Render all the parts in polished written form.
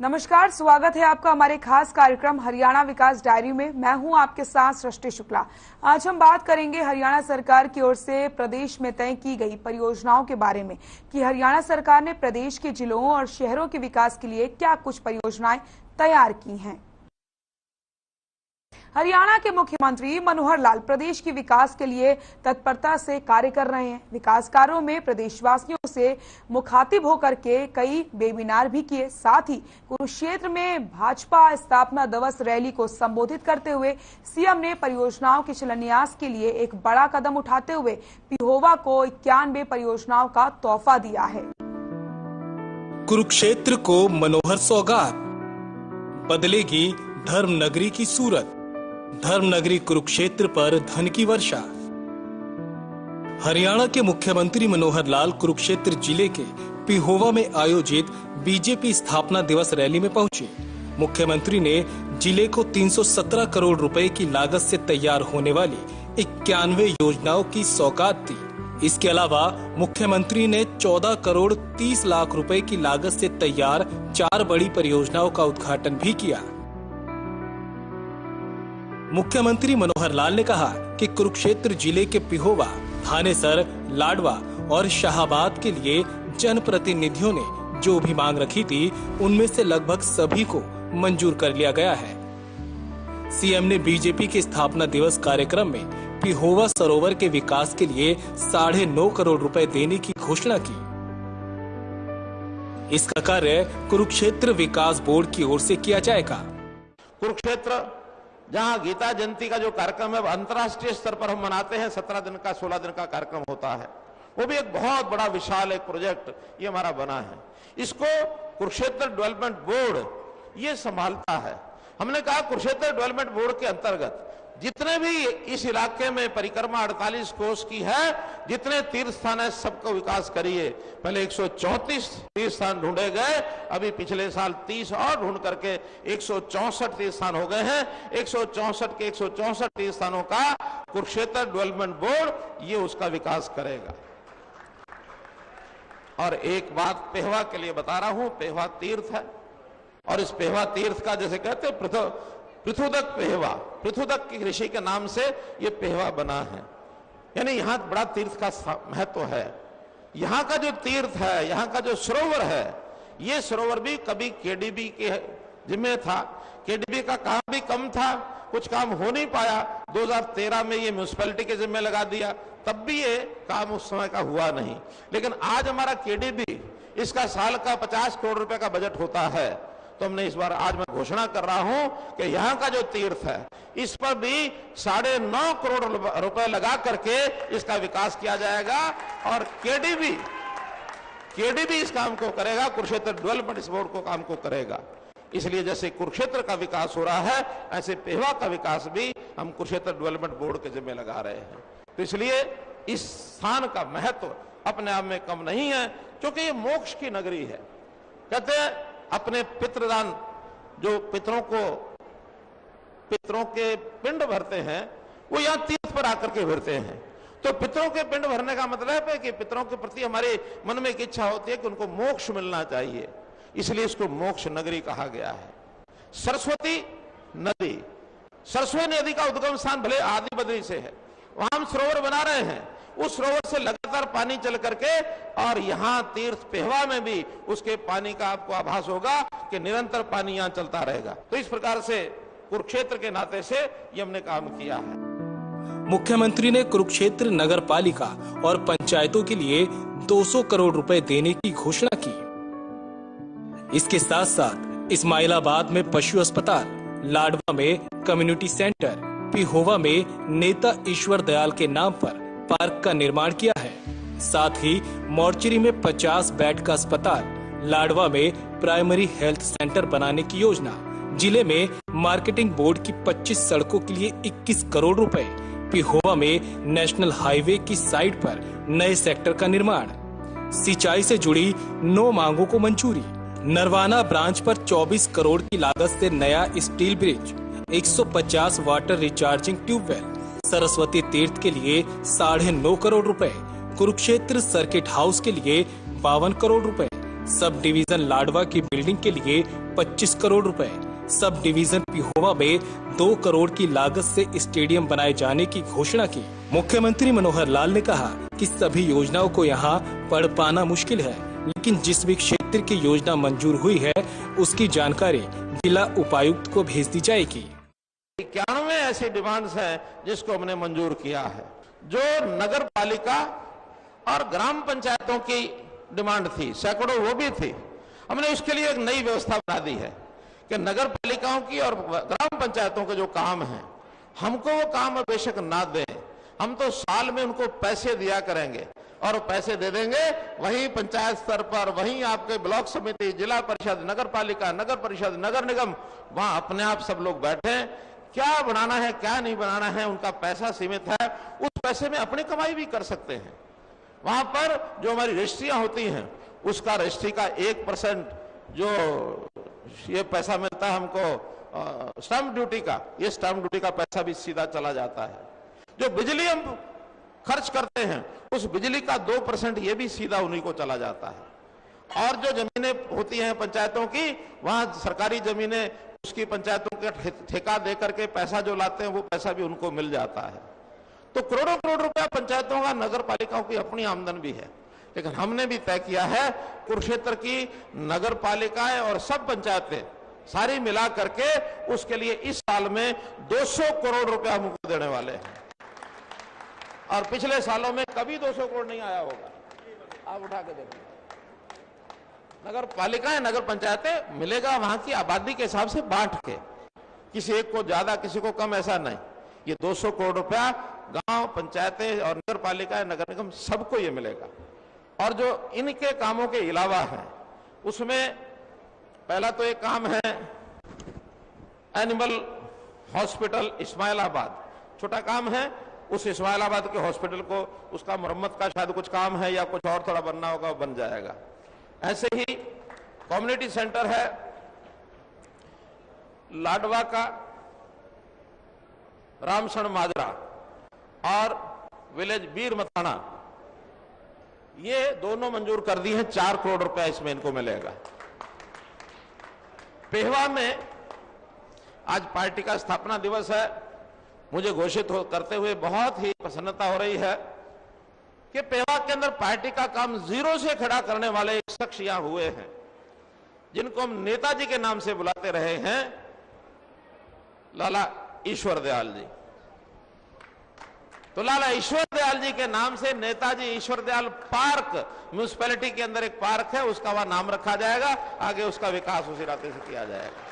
नमस्कार, स्वागत है आपका हमारे खास कार्यक्रम हरियाणा विकास डायरी में। मैं हूं आपके साथ सृष्टि शुक्ला। आज हम बात करेंगे हरियाणा सरकार की ओर से प्रदेश में तय की गई परियोजनाओं के बारे में कि हरियाणा सरकार ने प्रदेश के जिलों और शहरों के विकास के लिए क्या कुछ परियोजनाएं तैयार की हैं। हरियाणा के मुख्यमंत्री मनोहर लाल प्रदेश के विकास के लिए तत्परता से कार्य कर रहे हैं। विकास कार्यों में प्रदेशवासियों से मुखातिब होकर के कई वेबिनार भी किए। साथ ही कुरुक्षेत्र में भाजपा स्थापना दिवस रैली को संबोधित करते हुए सीएम ने परियोजनाओं के शिलान्यास के लिए एक बड़ा कदम उठाते हुए पिहोवा को 91 परियोजनाओं का तोहफा दिया है। कुरुक्षेत्र को मनोहर सौगात, बदलेगी धर्म नगरी की सूरत। धर्मनगरी कुरुक्षेत्र पर धन की वर्षा। हरियाणा के मुख्यमंत्री मनोहर लाल कुरुक्षेत्र जिले के पिहोवा में आयोजित बीजेपी स्थापना दिवस रैली में पहुंचे। मुख्यमंत्री ने जिले को 317 करोड़ रुपए की लागत से तैयार होने वाली 91 योजनाओं की सौगात दी। इसके अलावा मुख्यमंत्री ने 14 करोड़ 30 लाख रुपए की लागत से तैयार 4 बड़ी परियोजनाओं का उद्घाटन भी किया। मुख्यमंत्री मनोहर लाल ने कहा कि कुरुक्षेत्र जिले के पिहोवा, थानेसर, लाडवा और शाहाबाद के लिए जनप्रतिनिधियों ने जो भी मांग रखी थी उनमें से लगभग सभी को मंजूर कर लिया गया है। सीएम ने बीजेपी के स्थापना दिवस कार्यक्रम में पिहोवा सरोवर के विकास के लिए 9.5 करोड़ रुपए देने की घोषणा की। इसका कार्य कुरुक्षेत्र विकास बोर्ड की ओर से किया जाएगा। कुरुक्षेत्र जहां गीता जयंती का जो कार्यक्रम है अंतर्राष्ट्रीय स्तर पर हम मनाते हैं, 17 दिन का 16 दिन का कार्यक्रम होता है, वो भी एक बहुत बड़ा विशाल एक प्रोजेक्ट ये हमारा बना है। इसको कुरुक्षेत्र डेवलपमेंट बोर्ड ये संभालता है। हमने कहा कुरुक्षेत्र डेवलपमेंट बोर्ड के अंतर्गत जितने भी इस इलाके में परिक्रमा 48 कोस की है, जितने तीर्थ स्थान है सबको विकास करिए। पहले 134 तीर्थ स्थान ढूंढे गए, अभी पिछले साल 30 और ढूंढ करके 164 तीर्थ स्थान हो गए हैं। 164 के 164 तीर्थ स्थानों का कुरुक्षेत्र डेवलपमेंट बोर्ड ये उसका विकास करेगा। और एक बात पेहवा के लिए बता रहा हूं, पेहवा तीर्थ है और इस पेहवा तीर्थ का जैसे कहते हैं पृथुदक पेहवा, पृथुदक की ऋषि के नाम से ये पेहवा बना है। यानी यहाँ बड़ा तीर्थ का महत्व है। यहाँ का जो तीर्थ है, यहाँ का जो सरोवर है, ये सरोवर भी कभी केडीबी के जिम्मे था। केडीबी का काम भी कम था, कुछ काम हो नहीं पाया। 2013 में ये म्यूनिसिपैलिटी के जिम्मे लगा दिया, तब भी ये काम उस समय का हुआ नहीं। लेकिन आज हमारा केडीबी, इसका साल का 50 करोड़ रुपए का बजट होता है। तो हमने इस बार आज मैं घोषणा कर रहा हूं कि यहाँ का जो तीर्थ है इस पर भी 9.5 करोड़ रुपए लगा करके इसका विकास किया जाएगा। और केडीबी इस काम को करेगा, कुरुक्षेत्र डेवलपमेंट बोर्ड को काम को करेगा। इसलिए जैसे कुरुक्षेत्र का विकास हो रहा है, ऐसे पेहवा का विकास भी हम कुरुक्षेत्र डेवलपमेंट बोर्ड के जिम्मे लगा रहे हैं। तो इसलिए इस स्थान का महत्व अपने आप में कम नहीं है, क्योंकि ये मोक्ष की नगरी है। कहते हैं अपने पितृदान, जो पितरों के पिंड भरते हैं, वो यहाँ तीर्थ पर आकर के भरते हैं। तो पितरों के पिंड भरने का मतलब है कि पितरों के प्रति हमारे मन में एक इच्छा होती है कि उनको मोक्ष मिलना चाहिए, इसलिए इसको मोक्ष नगरी कहा गया है। सरस्वती नदी, सरस्वती नदी का उद्गम स्थान भले आदि बद्री से है, वहां हम सरोवर बना रहे हैं। उस सरोवर से लगातार पानी चल करके और यहाँ तीर्थ पेहवा में भी उसके पानी का आपको आभास होगा कि निरंतर पानी यहाँ चलता रहेगा। तो इस प्रकार से कुरुक्षेत्र के नाते से ये हमने काम किया है। मुख्यमंत्री ने कुरुक्षेत्र नगर पालिका और पंचायतों के लिए 200 करोड़ रुपए देने की घोषणा की। इसके साथ साथ इस्माइलाबाद में पशु अस्पताल, लाडवा में कम्युनिटी सेंटर, पिहोवा में नेता ईश्वर दयाल के नाम पर पार्क का निर्माण किया है। साथ ही मोर्चरी में 50 बेड का अस्पताल, लाडवा में प्राइमरी हेल्थ सेंटर बनाने की योजना, जिले में मार्केटिंग बोर्ड की 25 सड़कों के लिए 21 करोड़ रुपए, पिहोवा में नेशनल हाईवे की साइड पर नए सेक्टर का निर्माण, सिंचाई से जुड़ी 9 मांगों को मंजूरी, नरवाना ब्रांच पर 24 करोड़ की लागत से नया steel bridge, 150 water recharging tubewell, Saraswati Tirth के लिए 9.5 करोड़ रुपए, कुरुक्षेत्र सर्किट हाउस के लिए 52 करोड़ रुपए, सब डिवीजन लाडवा की बिल्डिंग के लिए 25 करोड़ रुपए, सब डिवीजन पिहोवा में 2 करोड़ की लागत से स्टेडियम बनाए जाने की घोषणा की। मुख्यमंत्री मनोहर लाल ने कहा कि सभी योजनाओं को यहाँ पढ़ पाना मुश्किल है, लेकिन जिस भी क्षेत्र की योजना मंजूर हुई है उसकी जानकारी जिला उपायुक्त को भेज दी जाएगी। 91 ऐसी डिमांड्स हैं जिसको हमने मंजूर किया है, जो नगर पालिका और ग्राम पंचायतों की डिमांड थी, सैकड़ों वो भी थी। हमने उसके लिए एक नई व्यवस्था बना दी है कि नगर पालिकाओं की और ग्राम पंचायतों के जो काम हैं, हमको वो काम बेशक ना दें, हम तो साल में उनको पैसे दिया करेंगे और पैसे दे देंगे। वहीं पंचायत स्तर पर, वहीं आपके ब्लॉक समिति, जिला परिषद, नगर पालिका, नगर परिषद, नगर निगम, वहां अपने आप सब लोग बैठे, क्या बनाना है क्या नहीं बनाना है, उनका पैसा सीमित है, उस पैसे में अपनी कमाई भी कर सकते हैं। वहां पर जो हमारी रजिस्ट्रियां होती हैं उसका रजिस्ट्री का 1% जो ये पैसा मिलता है हमको स्टैंप ड्यूटी का, ये स्टैंप ड्यूटी का पैसा भी सीधा चला जाता है। जो बिजली हम खर्च करते हैं उस बिजली का 2% ये भी सीधा उन्हीं को चला जाता है। और जो जमीनें होती हैं पंचायतों की, वहां सरकारी जमीनें उसकी पंचायतों के ठेका दे करके पैसा जो लाते हैं वो पैसा भी उनको मिल जाता है। तो करोड़ों करोड़ रुपया पंचायतों का, नगर पालिकाओं की अपनी आमदन भी है। लेकिन हमने भी तय किया है कुरुक्षेत्र की नगर पालिकाएं और सब पंचायतें सारी मिला करके उसके लिए इस साल में 200 करोड़ रुपया हम उनको देने वाले हैं। और पिछले सालों में कभी 200 करोड़ नहीं आया होगा, आप उठा के देखिए। नगर पालिकाएं, नगर पंचायतें मिलेगा वहां की आबादी के हिसाब से बांट के, किसी एक को ज्यादा किसी को कम, ऐसा नहीं। ये 200 करोड़ रुपया गांव, पंचायतें और नगर पालिकाएं, नगर निगम सबको ये मिलेगा। और जो इनके कामों के अलावा है उसमें पहला तो एक काम है एनिमल हॉस्पिटल इस्माइलाबाद, छोटा काम है। उस इस्माइलाबाद के हॉस्पिटल को, उसका मरम्मत का शायद कुछ काम है या कुछ और थोड़ा बनना होगा, बन जाएगा। ऐसे ही कम्युनिटी सेंटर है लाडवा का, रामसण माजरा और विलेज बीर मथाना, ये दोनों मंजूर कर दी हैं। 4 करोड़ रुपया इसमें इनको मिलेगा। पेहवा में आज पार्टी का स्थापना दिवस है। मुझे घोषित करते हुए बहुत ही प्रसन्नता हो रही है कि पेहवा के अंदर पार्टी का काम जीरो से खड़ा करने वाले एक शख्स यहां हुए हैं, जिनको हम नेताजी के नाम से बुलाते रहे हैं, लाला ईश्वर दयाल जी। तो लाला ईश्वर दयाल जी के नाम से नेताजी ईश्वर दयाल पार्क, म्यूनिसिपैलिटी के अंदर एक पार्क है, उसका वहां नाम रखा जाएगा। आगे उसका विकास उसी रास्ते से किया जाएगा।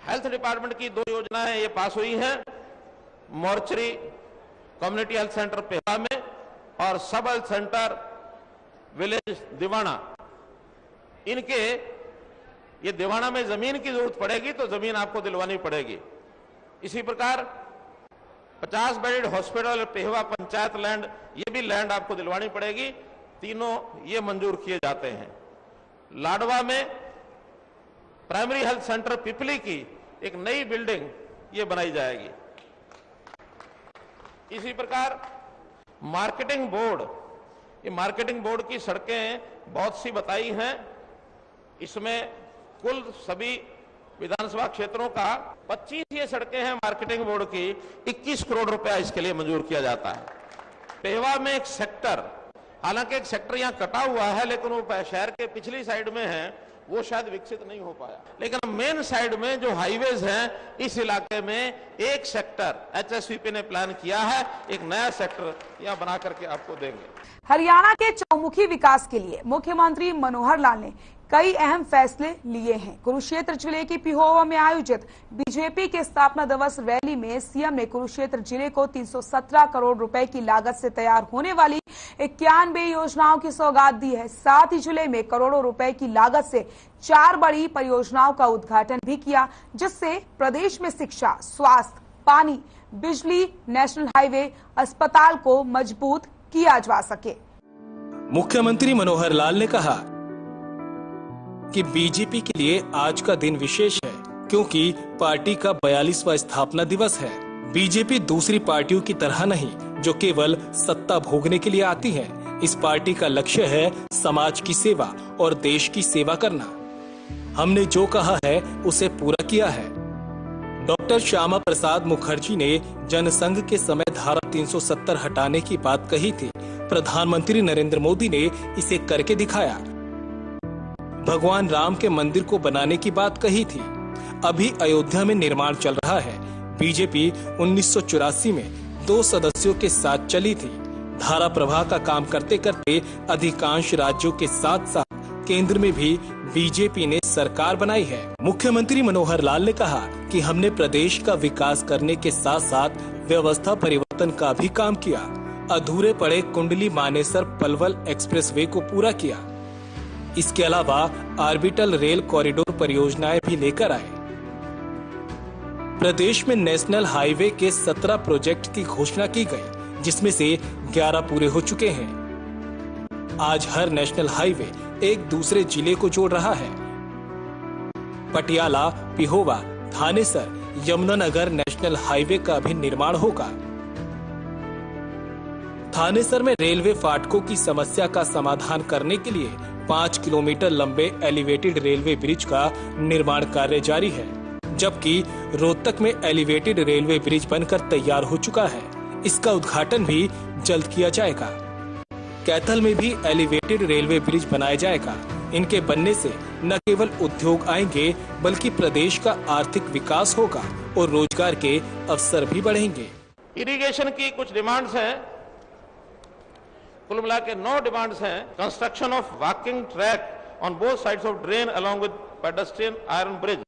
हेल्थ डिपार्टमेंट की 2 योजनाएं ये पास हुई हैं, mortuary community health centre Pehowa में और सब हेल्थ सेंटर विलेज दिवाना। इनके ये दिवाना में जमीन की जरूरत पड़ेगी तो जमीन आपको दिलवानी पड़ेगी। इसी प्रकार 50 bedded hospital Pehowa panchayat land, ये भी लैंड आपको दिलवानी पड़ेगी। तीनों ये मंजूर किए जाते हैं। लाडवा में प्राइमरी हेल्थ सेंटर पिपली की एक नई बिल्डिंग ये बनाई जाएगी। इसी प्रकार मार्केटिंग बोर्ड, ये मार्केटिंग बोर्ड की सड़कें बहुत सी बताई हैं। इसमें कुल सभी विधानसभा क्षेत्रों का 25 ये सड़कें हैं मार्केटिंग बोर्ड की, 21 करोड़ रुपया इसके लिए मंजूर किया जाता है। पेहवा में एक सेक्टर, हालांकि एक सेक्टर यहां कटा हुआ है लेकिन वो शहर के पिछली साइड में है, वो शायद विकसित नहीं हो पाया। लेकिन मेन साइड में जो हाईवेज हैं, इस इलाके में एक सेक्टर एचएसवीपी ने प्लान किया है, एक नया सेक्टर यहां बना करके आपको देंगे। हरियाणा के चौमुखी विकास के लिए मुख्यमंत्री मनोहर लाल ने कई अहम फैसले लिए हैं। कुरुक्षेत्र जिले की पिहोवा में आयोजित बीजेपी के स्थापना दिवस रैली में सीएम ने कुरुक्षेत्र जिले को 317 करोड़ रुपए की लागत से तैयार होने वाली 91 योजनाओं की सौगात दी है। साथ ही जिले में करोड़ों रुपए की लागत से 4 बड़ी परियोजनाओं का उद्घाटन भी किया, जिससे प्रदेश में शिक्षा, स्वास्थ्य, पानी, बिजली, नेशनल हाईवे, अस्पताल को मजबूत किया जा सके। मुख्यमंत्री मनोहर लाल ने कहा कि बीजेपी के लिए आज का दिन विशेष है, क्योंकि पार्टी का 42वां स्थापना दिवस है। बीजेपी दूसरी पार्टियों की तरह नहीं जो केवल सत्ता भोगने के लिए आती है, इस पार्टी का लक्ष्य है समाज की सेवा और देश की सेवा करना। हमने जो कहा है उसे पूरा किया है। डॉक्टर श्यामा प्रसाद मुखर्जी ने जनसंघ के समय धारा 370 हटाने की बात कही थी। प्रधानमंत्री नरेंद्र मोदी ने इसे करके दिखाया। भगवान राम के मंदिर को बनाने की बात कही थी। अभी अयोध्या में निर्माण चल रहा है। बीजेपी 1984 में 2 सदस्यों के साथ चली थी। धारा प्रवाह का काम करते करते अधिकांश राज्यों के साथ साथ केंद्र में भी बीजेपी ने सरकार बनाई है। मुख्यमंत्री मनोहर लाल ने कहा कि हमने प्रदेश का विकास करने के साथ साथ व्यवस्था परिवर्तन का भी काम किया। अधूरे पड़े कुंडली मानेसर पलवल एक्सप्रेसवे को पूरा किया। इसके अलावा ऑर्बिटल रेल कॉरिडोर परियोजनाएं भी लेकर आए। प्रदेश में नेशनल हाईवे के 17 प्रोजेक्ट की घोषणा की गई, जिसमें से 11 पूरे हो चुके हैं। आज हर नेशनल हाईवे एक दूसरे जिले को जोड़ रहा है। पटियाला, पिहोवा, थानेसर, यमुनानगर नेशनल हाईवे का भी निर्माण होगा। थानेसर में रेलवे फाटकों की समस्या का समाधान करने के लिए 5 किलोमीटर लंबे एलिवेटेड रेलवे ब्रिज का निर्माण कार्य जारी है, जबकि रोहतक में एलिवेटेड रेलवे ब्रिज बनकर तैयार हो चुका है। इसका उद्घाटन भी जल्द किया जाएगा। कैथल में भी एलिवेटेड रेलवे ब्रिज बनाया जाएगा। इनके बनने से न केवल उद्योग आएंगे, बल्कि प्रदेश का आर्थिक विकास होगा और रोजगार के अवसर भी बढ़ेंगे। इरिगेशन की कुछ डिमांड्स हैं, कुल मिला के 9 डिमांड्स हैं। Construction of walking track on both sides of drain along with pedestrian iron bridge.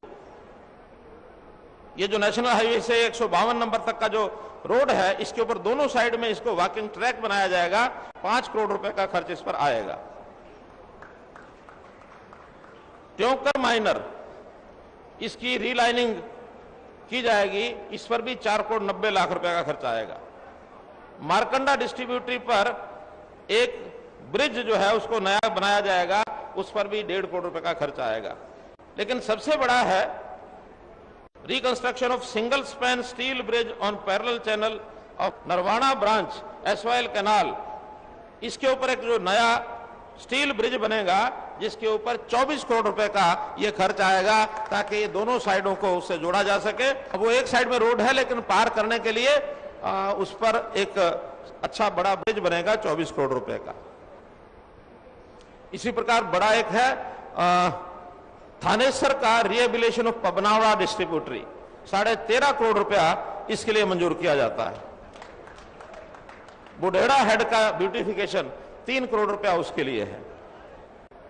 ये जो नेशनल हाईवे से 152 नंबर तक का जो रोड है, इसके ऊपर दोनों साइड में इसको वॉकिंग ट्रैक बनाया जाएगा। 5 करोड़ रुपए का खर्च इस पर आएगा। ट्योंकर माइनर, इसकी रीलाइनिंग की जाएगी। इस पर भी 4 करोड़ 90 लाख रुपए का खर्च आएगा। मारकंडा डिस्ट्रीब्यूटरी पर एक ब्रिज जो है उसको नया बनाया जाएगा, उस पर भी 1.5 करोड़ रुपए का खर्च आएगा। लेकिन सबसे बड़ा है reconstruction of single span steel bridge on parallel channel of Narwana branch SYL canal. इसके ऊपर एक जो नया स्टील ब्रिज बनेगा, जिसके ऊपर 24 करोड़ रुपए का ये खर्च आएगा, ताकि ये दोनों साइडों को उससे जोड़ा जा सके। अब वो एक साइड में रोड है, लेकिन पार करने के लिए उस पर एक अच्छा बड़ा ब्रिज बनेगा 24 करोड़ रुपए का। इसी प्रकार बड़ा एक है थानेसर का रिहेबिलिटेशन ऑफ पबनावड़ा डिस्ट्रीब्यूटरी, 13.5 करोड़ रुपया इसके लिए मंजूर किया जाता है। बुढ़ेड़ा हेड का ब्यूटिफिकेशन 3 करोड़ रुपया उसके लिए है।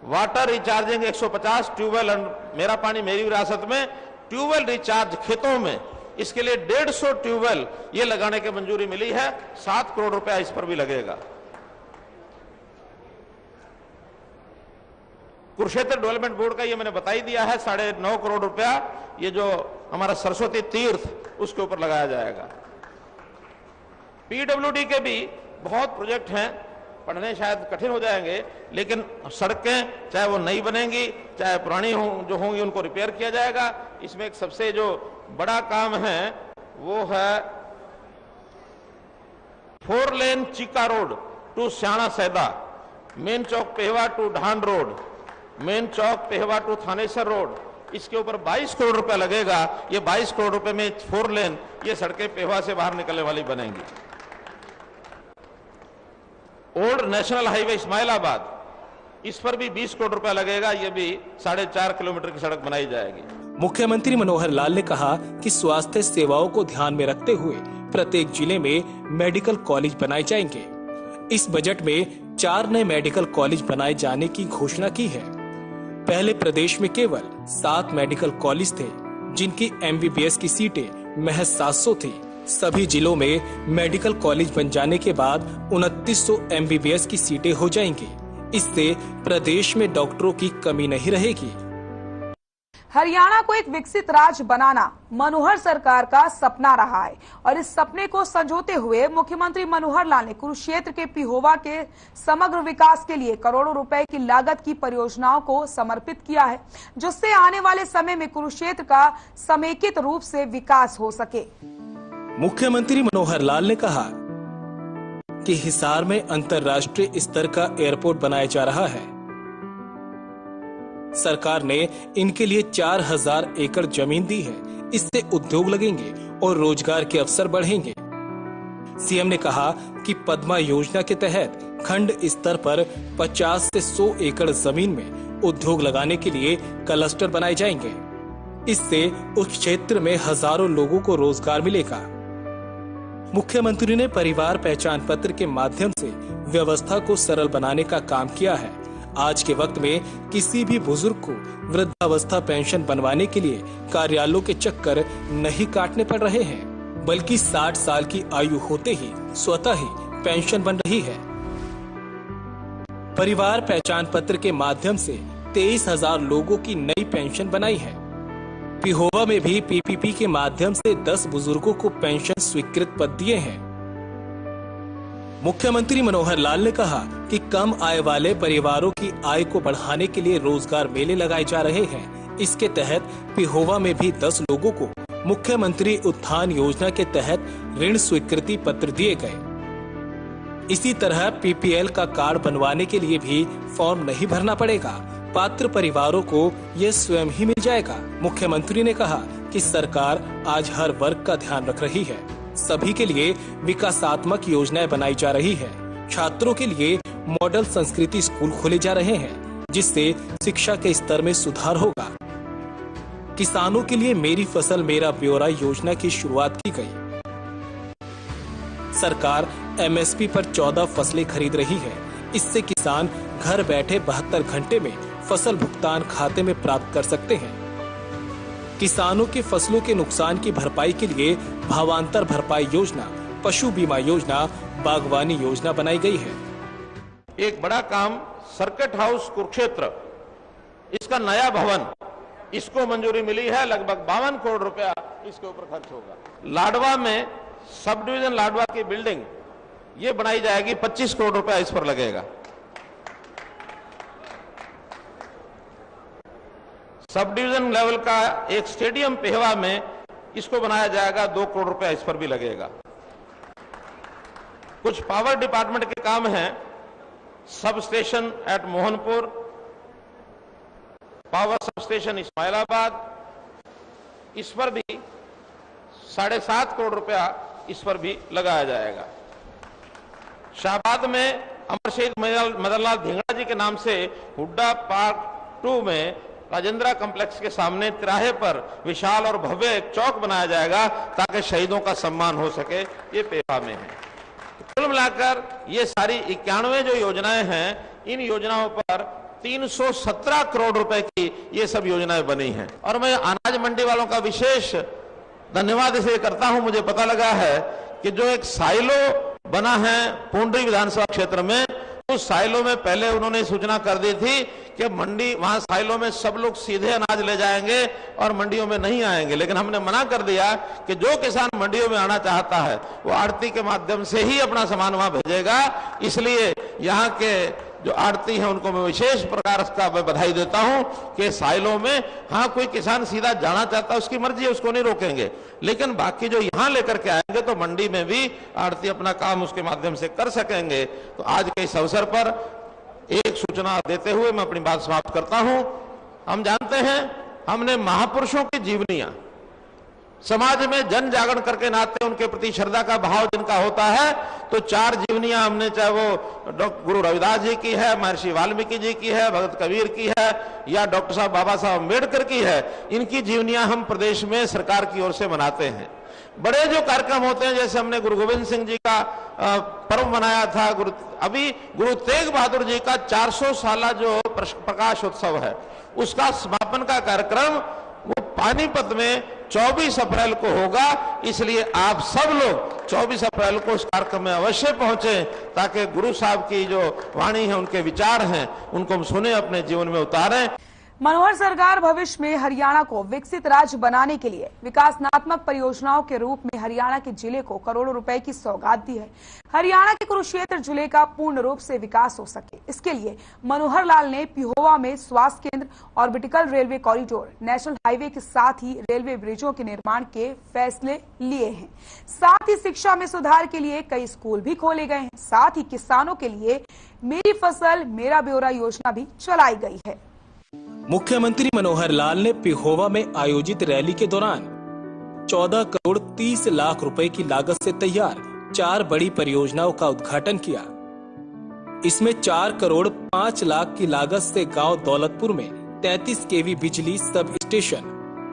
वाटर रिचार्जिंग 150 ट्यूबवेल, मेरा पानी मेरी विरासत में ट्यूबवेल रिचार्ज खेतों में, इसके लिए 150 ट्यूबवेल ये लगाने की मंजूरी मिली है। 7 करोड़ रुपया इस पर भी लगेगा। कुरुक्षेत्र डेवलपमेंट बोर्ड का ये मैंने बता ही दिया है, 9.5 करोड़ रुपया ये जो हमारा सरस्वती तीर्थ उसके ऊपर लगाया जाएगा। पीडब्ल्यूडी के भी बहुत प्रोजेक्ट हैं, पढ़ने शायद कठिन हो जाएंगे, लेकिन सड़कें चाहे वो नई बनेंगी चाहे पुरानी जो होंगी उनको रिपेयर किया जाएगा। इसमें एक सबसे जो बड़ा काम है वो है 4 lane Cheeka road to Syana Saida, main Chowk Pehowa to Dhand road, main Chowk Pehowa to Thanesar road. इसके ऊपर 22 करोड़ रुपया लगेगा। ये 22 करोड़ रुपए में 4 लेन ये सड़कें पेहवा से बाहर निकलने वाली बनेंगी। ओल्ड नेशनल हाईवे इस्माइलाबाद, इस पर भी 20 करोड़ रुपया लगेगा। ये भी 4.5 किलोमीटर की सड़क बनाई जाएगी। मुख्यमंत्री मनोहर लाल ने कहा कि स्वास्थ्य सेवाओं को ध्यान में रखते हुए प्रत्येक जिले में मेडिकल कॉलेज बनाए जाएंगे। इस बजट में 4 नए मेडिकल कॉलेज बनाए जाने की घोषणा की है। पहले प्रदेश में केवल 7 मेडिकल कॉलेज थे, जिनकी MBBS की सीटें महज 700 थी। सभी जिलों में मेडिकल कॉलेज बन जाने के बाद 2900 MBBS की सीटें हो जाएंगी। इससे प्रदेश में डॉक्टरों की कमी नहीं रहेगी। हरियाणा को एक विकसित राज्य बनाना मनोहर सरकार का सपना रहा है और इस सपने को संजोते हुए मुख्यमंत्री मनोहर लाल ने कुरुक्षेत्र के पिहोवा के समग्र विकास के लिए करोड़ों रुपए की लागत की परियोजनाओं को समर्पित किया है, जिससे आने वाले समय में कुरुक्षेत्र का समेकित रूप से विकास हो सके। मुख्यमंत्री मनोहर लाल ने कहा कि हिसार में अंतर्राष्ट्रीय स्तर का एयरपोर्ट बनाया जा रहा है। सरकार ने इनके लिए 4000 एकड़ जमीन दी है। इससे उद्योग लगेंगे और रोजगार के अवसर बढ़ेंगे। सीएम ने कहा कि पद्मा योजना के तहत खंड स्तर पर 50 से 100 एकड़ जमीन में उद्योग लगाने के लिए क्लस्टर बनाए जाएंगे। इससे उस क्षेत्र में हजारों लोगों को रोजगार मिलेगा। मुख्यमंत्री ने परिवार पहचान पत्र के माध्यम से व्यवस्था को सरल बनाने का काम किया है। आज के वक्त में किसी भी बुजुर्ग को वृद्धावस्था पेंशन बनवाने के लिए कार्यालयों के चक्कर नहीं काटने पड़ रहे हैं, बल्कि 60 साल की आयु होते ही स्वतः ही पेंशन बन रही है। परिवार पहचान पत्र के माध्यम से 23,000 लोगों की नई पेंशन बनाई है। पिहोवा में भी पीपीपी के माध्यम से 10 बुजुर्गों को पेंशन स्वीकृत पद दिए हैं। मुख्यमंत्री मनोहर लाल ने कहा कि कम आय वाले परिवारों की आय को बढ़ाने के लिए रोजगार मेले लगाए जा रहे हैं। इसके तहत पिहोवा में भी 10 लोगों को मुख्यमंत्री उत्थान योजना के तहत ऋण स्वीकृति पत्र दिए गए। इसी तरह पीपीएल का कार्ड बनवाने के लिए भी फॉर्म नहीं भरना पड़ेगा। पात्र परिवारों को ये स्वयं ही मिल जाएगा। मुख्यमंत्री ने कहा कि सरकार आज हर वर्ग का ध्यान रख रही है। सभी के लिए विकासात्मक योजनाएं बनाई जा रही है। छात्रों के लिए मॉडल संस्कृति स्कूल खोले जा रहे हैं, जिससे शिक्षा के स्तर में सुधार होगा। किसानों के लिए मेरी फसल मेरा ब्यौरा योजना की शुरुआत की गई। सरकार एमएसपी पर 14 फसलें खरीद रही है। इससे किसान घर बैठे 72 घंटे में फसल भुगतान खाते में प्राप्त कर सकते हैं। किसानों के फसलों के नुकसान की भरपाई के लिए भावांतर भरपाई योजना, पशु बीमा योजना, बागवानी योजना बनाई गई है। एक बड़ा काम सर्किट हाउस कुरुक्षेत्र, इसका नया भवन, इसको मंजूरी मिली है। लगभग 52 करोड़ रुपया इसके ऊपर खर्च होगा। लाडवा में सब डिवीजन लाडवा की बिल्डिंग ये बनाई जाएगी, 25 करोड़ रुपया इस पर लगेगा। सब डिवीजन लेवल का एक स्टेडियम पेहवा में इसको बनाया जाएगा, 2 करोड़ रुपया इस पर भी लगेगा। कुछ पावर डिपार्टमेंट के काम हैं, sub station at Mohanpur, power sub station Ismailabad, इस पर भी 7.5 करोड़ रुपया इस पर भी लगाया जाएगा। शाहबाद में अमर शहीद मदनलाल धिंगड़ा जी के नाम से हुड्डा पार्क 2 में राजेंद्रा कॉम्प्लेक्स के सामने तिराहे पर विशाल और भव्य एक चौक बनाया जाएगा, ताकि शहीदों का सम्मान हो सके। ये पेवा में है। कुल मिलाकर ये सारी 91 जो योजनाएं हैं, इन योजनाओं पर 317 करोड़ रुपए की ये सब योजनाएं बनी हैं। और मैं अनाज मंडी वालों का विशेष धन्यवाद इसलिए करता हूं। मुझे पता लगा है कि जो एक साइलो बना है पूंडी विधानसभा क्षेत्र में, उस साइलो में पहले उन्होंने सूचना कर दी थी कि मंडी, वहां साइलो में सब लोग सीधे अनाज ले जाएंगे और मंडियों में नहीं आएंगे। लेकिन हमने मना कर दिया कि जो किसान मंडियों में आना चाहता है वो आड़ती के माध्यम से ही अपना सामान वहां भेजेगा। इसलिए यहाँ के जो आड़ती हैं उनको मैं विशेष प्रकार का मैं बधाई देता हूं कि साइलों में, हाँ, कोई किसान सीधा जाना चाहता है उसकी मर्जी है, उसको नहीं रोकेंगे। लेकिन बाकी जो यहां लेकर के आएंगे तो मंडी में भी आड़ती अपना काम उसके माध्यम से कर सकेंगे। तो आज के इस अवसर पर एक सूचना देते हुए मैं अपनी बात समाप्त करता हूं। हम जानते हैं, हमने महापुरुषों की जीवनियां समाज में जन जागरण करके नाते उनके प्रति श्रद्धा का भाव जिनका होता है, तो 4 जीवनियां हमने, चाहे वो डॉक्टर गुरु रविदास जी की है, महर्षि वाल्मीकि जी की है, भगत कबीर की है, या डॉक्टर साहब बाबा साहब अम्बेडकर की है, इनकी जीवनियां हम प्रदेश में सरकार की ओर से मनाते हैं। बड़े जो कार्यक्रम होते हैं, जैसे हमने गुरु गोविंद सिंह जी का पर्व मनाया था, अभी गुरु तेग बहादुर जी का 400 साला जो प्रकाश उत्सव है, उसका समापन का कार्यक्रम वो पानीपत में 24 अप्रैल को होगा। इसलिए आप सब लोग 24 अप्रैल को उस कार्यक्रम में अवश्य पहुंचे, ताकि गुरु साहब की जो वाणी है, उनके विचार हैं, उनको हम सुने, अपने जीवन में उतारें। मनोहर सरकार भविष्य में हरियाणा को विकसित राज्य बनाने के लिए विकासात्मक परियोजनाओं के रूप में हरियाणा के जिले को करोड़ों रुपए की सौगात दी है। हरियाणा के कुरुक्षेत्र जिले का पूर्ण रूप से विकास हो सके, इसके लिए मनोहर लाल ने पिहोवा में स्वास्थ्य केंद्र, orbital railway corridor, national highway के साथ ही रेलवे ब्रिजों के निर्माण के फैसले लिए हैं। साथ ही शिक्षा में सुधार के लिए कई स्कूल भी खोले गए हैं। साथ ही किसानों के लिए मेरी फसल मेरा ब्यौरा योजना भी चलाई गई है। मुख्यमंत्री मनोहर लाल ने पिहोवा में आयोजित रैली के दौरान 14 करोड़ 30 लाख रुपए की लागत से तैयार 4 बड़ी परियोजनाओं का उद्घाटन किया। इसमें 4 करोड़ 5 लाख की लागत से गांव दौलतपुर में 33 केवी बिजली सब स्टेशन,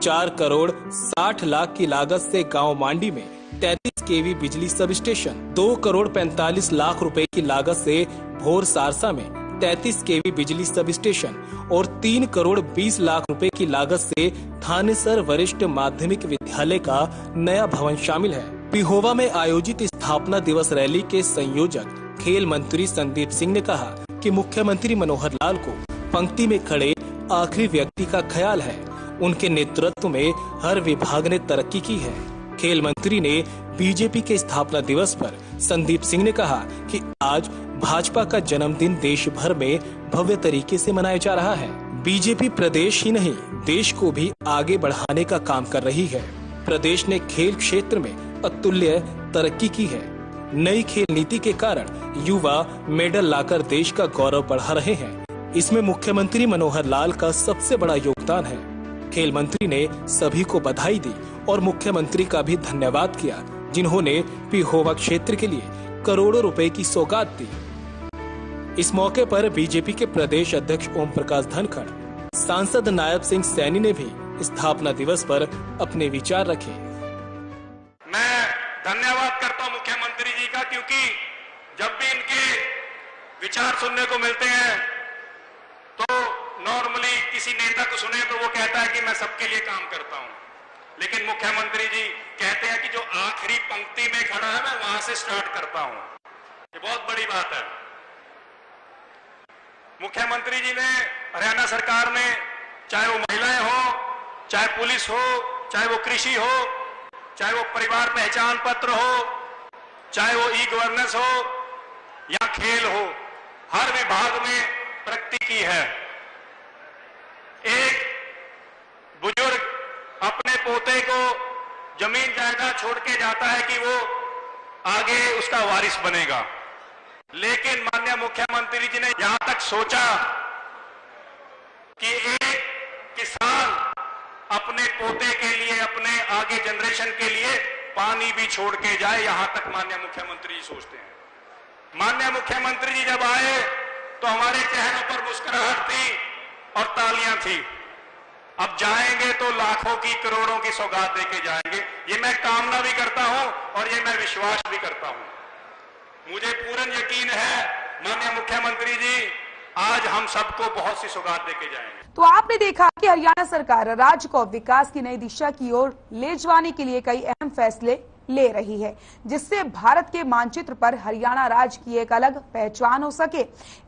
4 करोड़ 60 लाख की लागत से गांव मांडी में 33 केवी बिजली सब स्टेशन, 2 करोड़ 45 लाख रुपए की लागत से भोर सारसा में 33 केवी बिजली सब स्टेशन और 3 करोड़ 20 लाख रुपए की लागत से थानेसर वरिष्ठ माध्यमिक विद्यालय का नया भवन शामिल है। पिहोवा में आयोजित स्थापना दिवस रैली के संयोजक खेल मंत्री संदीप सिंह ने कहा कि मुख्यमंत्री मनोहर लाल को पंक्ति में खड़े आखिरी व्यक्ति का ख्याल है। उनके नेतृत्व में हर विभाग ने तरक्की की है। खेल मंत्री ने बीजेपी के स्थापना दिवस पर संदीप सिंह ने कहा कि आज भाजपा का जन्मदिन देश भर में भव्य तरीके से मनाया जा रहा है। बीजेपी प्रदेश ही नहीं देश को भी आगे बढ़ाने का काम कर रही है। प्रदेश ने खेल क्षेत्र में अतुल्य तरक्की की है। नई खेल नीति के कारण युवा मेडल लाकर देश का गौरव बढ़ा रहे हैं। इसमें मुख्यमंत्री मनोहर लाल का सबसे बड़ा योगदान है। खेल मंत्री ने सभी को बधाई दी और मुख्यमंत्री का भी धन्यवाद किया, जिन्होंने पिहोवा क्षेत्र के लिए करोड़ों रुपए की सौगात दी। इस मौके पर बीजेपी के प्रदेश अध्यक्ष ओम प्रकाश धनखड़, सांसद नायब सिंह सैनी ने भी स्थापना दिवस पर अपने विचार रखे। मैं धन्यवाद करता हूं मुख्यमंत्री जी का, क्योंकि जब भी इनके विचार सुनने को मिलते हैं तो नॉर्मली किसी नेता को सुने तो वो कहता है कि मैं सबके लिए काम करता हूं, लेकिन मुख्यमंत्री जी कहते हैं कि जो आखिरी पंक्ति में खड़ा है मैं वहां से स्टार्ट करता हूं। ये बहुत बड़ी बात है। मुख्यमंत्री जी ने, हरियाणा सरकार ने, चाहे वो महिलाएं हो, चाहे पुलिस हो, चाहे वो कृषि हो, चाहे वो परिवार पहचान पत्र हो, चाहे वो ई गवर्नेंस हो या खेल हो, हर विभाग में प्रगति की है। एक बुजुर्ग अपने पोते को जमीन जायदाद छोड़ के जाता है कि वो आगे उसका वारिस बनेगा, लेकिन माननीय मुख्यमंत्री जी ने यहां तक सोचा कि एक किसान अपने पोते के लिए, अपने आगे जनरेशन के लिए पानी भी छोड़ के जाए, यहां तक माननीय मुख्यमंत्री जी सोचते हैं। माननीय मुख्यमंत्री जी जब आए तो हमारे चेहरों पर मुस्कुराहट थी और तालियां थी। अब जाएंगे तो लाखों की, करोड़ों की सौगात देके जाएंगे। ये मैं कामना भी करता हूं और ये मैं विश्वास भी करता हूं। मुझे पूर्ण यकीन है माननीय मुख्यमंत्री जी आज हम सबको बहुत सी सौगात देके जाएंगे। तो आपने देखा कि हरियाणा सरकार राज्य को विकास की नई दिशा की ओर ले जाने के लिए कई अहम फैसले ले रही है, जिससे भारत के मानचित्र पर हरियाणा राज्य की एक अलग पहचान हो सके।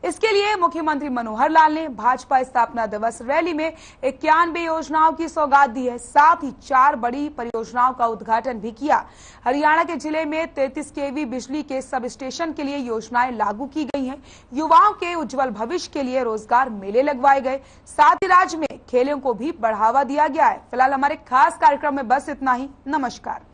इसके लिए मुख्यमंत्री मनोहर लाल ने भाजपा स्थापना दिवस रैली में 91 योजनाओं की सौगात दी है। साथ ही 4 बड़ी परियोजनाओं का उद्घाटन भी किया। हरियाणा के जिले में 33 केवी बिजली के सब स्टेशन के लिए योजनाएं लागू की गई हैं। युवाओं के उज्जवल भविष्य के लिए रोजगार मेले लगवाए गए। साथ ही राज्य में खेलों को भी बढ़ावा दिया गया है। फिलहाल हमारे खास कार्यक्रम में बस इतना ही। नमस्कार।